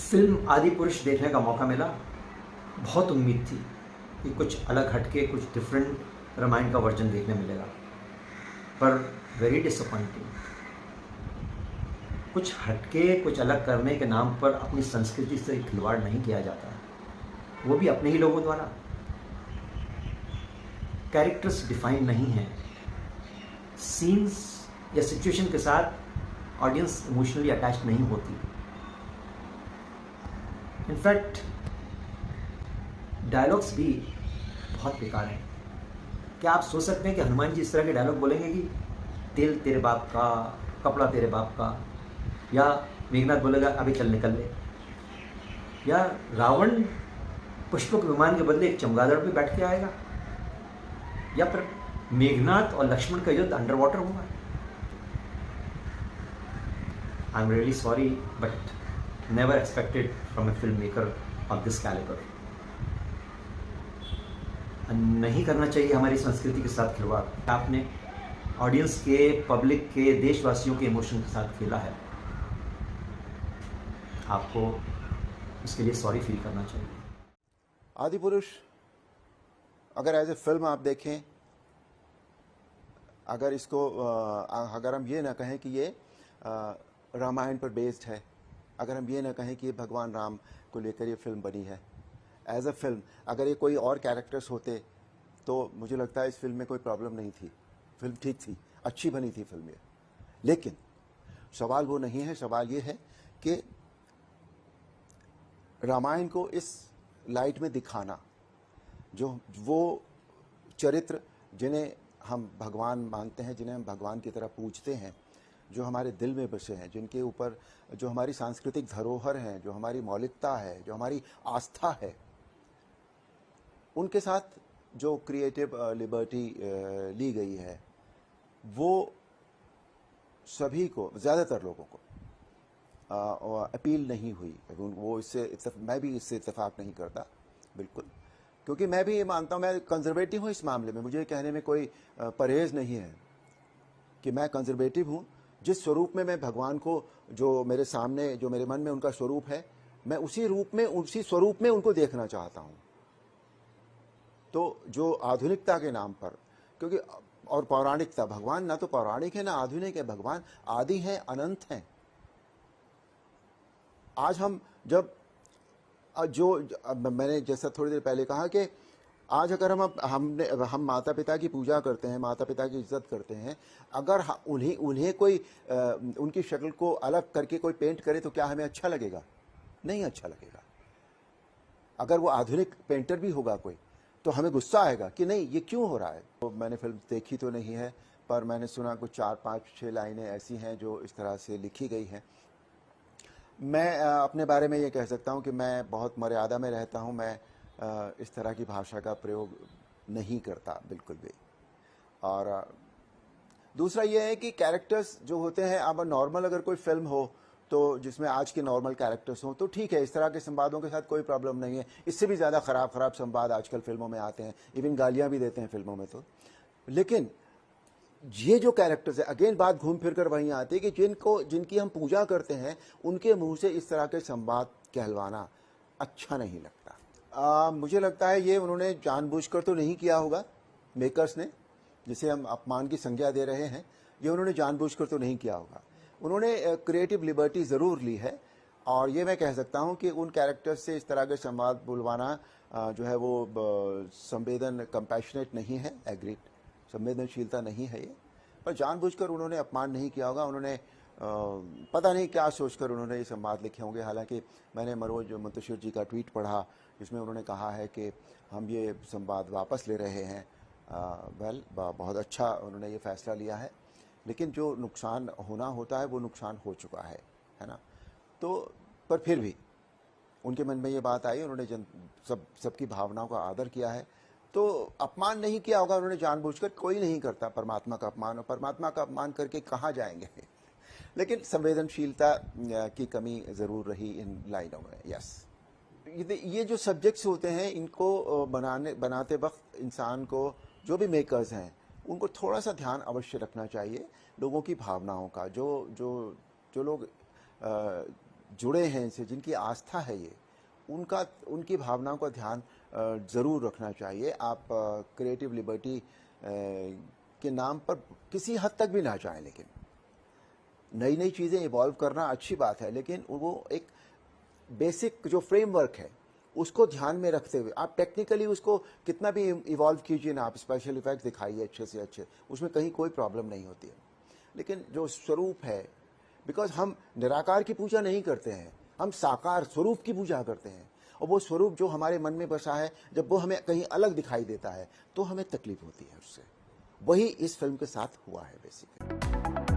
Film आदि पुरुष देखने का मौका मिला। बहुत उम्मीद थी कि कुछ अलग हटके, कुछ डिफरेंट रामायण का वर्जन देखने मिलेगा, पर वेरी डिसअपॉइंटिंग। कुछ हटके, कुछ अलग करने के नाम पर अपनी संस्कृति से खिलवाड़ नहीं किया जाता, वो भी अपने ही लोगों द्वारा। कैरेक्टर्स डिफाइन नहीं हैं, सीन्स या सिचुएशन के साथ ऑडियंस इमोशनली अटैच नहीं होती। इनफैक्ट डायलॉग्स भी बहुत बेकार हैं। क्या आप सोच सकते हैं कि हनुमान जी इस तरह के डायलॉग बोलेंगे कि तेल तेरे बाप का, कपड़ा तेरे बाप का, या मेघनाथ बोलेगा अभी चल निकल ले, या रावण पुष्पक विमान के बदले एक चमगादड़ पे बैठ के आएगा, या फिर मेघनाथ और लक्ष्मण का युद्ध अंडर वाटर होगा। I am really sorry but never expected from a film maker of this calibre. नहीं करना चाहिए हमारी संस्कृति के साथ खिलवाड़। आपने ऑडियंस के, पब्लिक के, देशवासियों के इमोशन के साथ खेला है, आपको इसके लिए सॉरी फील करना चाहिए। आदिपुरुष अगर एज ए फिल्म आप देखें, अगर इसको अगर हम ये ना कहें कि ये रामायण पर बेस्ड है, अगर हम ये ना कहें कि ये भगवान राम को लेकर ये फिल्म बनी है, एज अ फिल्म अगर ये कोई और कैरेक्टर्स होते तो मुझे लगता है इस फिल्म में कोई प्रॉब्लम नहीं थी। फिल्म ठीक थी, अच्छी बनी थी फिल्म ये। लेकिन सवाल वो नहीं है, सवाल ये है कि रामायण को इस लाइट में दिखाना, जो वो चरित्र जिन्हें हम भगवान मानते हैं, जिन्हें हम भगवान की तरह पूजते हैं, जो हमारे दिल में बसे हैं, जिनके ऊपर जो हमारी सांस्कृतिक धरोहर हैं, जो हमारी मौलिकता है, जो हमारी आस्था है, उनके साथ जो क्रिएटिव लिबर्टी ली गई है, वो सभी को, ज़्यादातर लोगों को अपील नहीं हुई। वो इससे मैं भी इससे इत्तेफाक नहीं करता बिल्कुल, क्योंकि मैं भी ये मानता हूँ, मैं कंजर्वेटिव हूँ इस मामले में। मुझे कहने में कोई परहेज नहीं है कि मैं कंजर्वेटिव हूँ। जिस स्वरूप में मैं भगवान को, जो मेरे सामने, जो मेरे मन में उनका स्वरूप है, मैं उसी रूप में, उसी स्वरूप में उनको देखना चाहता हूँ। तो जो आधुनिकता के नाम पर, क्योंकि और पौराणिकता, भगवान ना तो पौराणिक है ना आधुनिक है, भगवान आदि हैं, अनंत हैं। आज हम जब मैंने जैसा थोड़ी देर पहले कहा कि आज अगर हम माता पिता की पूजा करते हैं, माता पिता की इज्जत करते हैं, अगर उन्हें कोई उनकी शक्ल को अलग करके कोई पेंट करे तो क्या हमें अच्छा लगेगा? नहीं अच्छा लगेगा। अगर वो आधुनिक पेंटर भी होगा कोई, तो हमें गुस्सा आएगा कि नहीं ये क्यों हो रहा है। तो मैंने फिल्म देखी तो नहीं है, पर मैंने सुना कुछ 4-5-6 लाइनें ऐसी हैं जो इस तरह से लिखी गई हैं। मैं अपने बारे में ये कह सकता हूँ कि मैं बहुत मर्यादा में रहता हूँ। मैं इस तरह की भाषा का प्रयोग नहीं करता बिल्कुल भी। और दूसरा ये है कि कैरेक्टर्स जो होते हैं, अब नॉर्मल अगर कोई फिल्म हो तो जिसमें आज के नॉर्मल कैरेक्टर्स हों तो ठीक है, इस तरह के संवादों के साथ कोई प्रॉब्लम नहीं है। इससे भी ज़्यादा ख़राब संवाद आजकल फिल्मों में आते हैं, इवन गालियाँ भी देते हैं फिल्मों में तो। लेकिन ये जो कैरेक्टर्स है, अगेन बात घूम फिर कर वहीं आती है कि जिनकी हम पूजा करते हैं, उनके मुंह से इस तरह के संवाद कहलवाना अच्छा नहीं लगता। मुझे लगता है ये उन्होंने जानबूझकर तो नहीं किया होगा, मेकर्स ने, जिसे हम अपमान की संज्ञा दे रहे हैं, ये उन्होंने जानबूझकर तो नहीं किया होगा। उन्होंने क्रिएटिव लिबर्टी ज़रूर ली है। और ये मैं कह सकता हूँ कि उन कैरेक्टर्स से इस तरह के संवाद बुलवाना जो है वो कंपैशनेट नहीं है, एग्रीड, संवेदनशीलता नहीं है ये। पर जानबूझकर उन्होंने अपमान नहीं किया होगा। उन्होंने पता नहीं क्या सोचकर उन्होंने ये संवाद लिखे होंगे। हालांकि मैंने मनोज मुंतशिर जी का ट्वीट पढ़ा जिसमें उन्होंने कहा है कि हम ये संवाद वापस ले रहे हैं। बहुत अच्छा उन्होंने ये फैसला लिया है, लेकिन जो नुकसान होना होता है वो नुकसान हो चुका है ना। तो पर फिर भी उनके मन में ये बात आई, उन्होंने सबकी भावनाओं का आदर किया है, तो अपमान नहीं किया होगा उन्होंने जानबूझकर। कोई नहीं करता परमात्मा का अपमान, और परमात्मा का अपमान करके कहाँ जाएंगे। लेकिन संवेदनशीलता की कमी ज़रूर रही इन लाइनों में। यस, ये जो सब्जेक्ट्स होते हैं, इनको बनाते वक्त इंसान को, जो भी मेकर्स हैं, उनको थोड़ा सा ध्यान अवश्य रखना चाहिए लोगों की भावनाओं का। जो लोग जुड़े हैं इनसे, जिनकी आस्था है ये, उनकी भावनाओं का ध्यान ज़रूर रखना चाहिए। आप क्रिएटिव लिबर्टी के नाम पर किसी हद तक भी ना जाएं, लेकिन नई नई चीज़ें इवॉल्व करना अच्छी बात है, लेकिन वो एक बेसिक जो फ्रेमवर्क है उसको ध्यान में रखते हुए आप टेक्निकली उसको कितना भी इवॉल्व कीजिए ना, आप स्पेशल इफेक्ट्स दिखाइए अच्छे से अच्छे, उसमें कहीं कोई प्रॉब्लम नहीं होती है। लेकिन जो स्वरूप है, बिकॉज हम निराकार की पूजा नहीं करते हैं, हम साकार स्वरूप की पूजा करते हैं, और वो स्वरूप जो हमारे मन में बसा है, जब वो हमें कहीं अलग दिखाई देता है तो हमें तकलीफ होती है उससे। वही इस फिल्म के साथ हुआ है बेसिकली।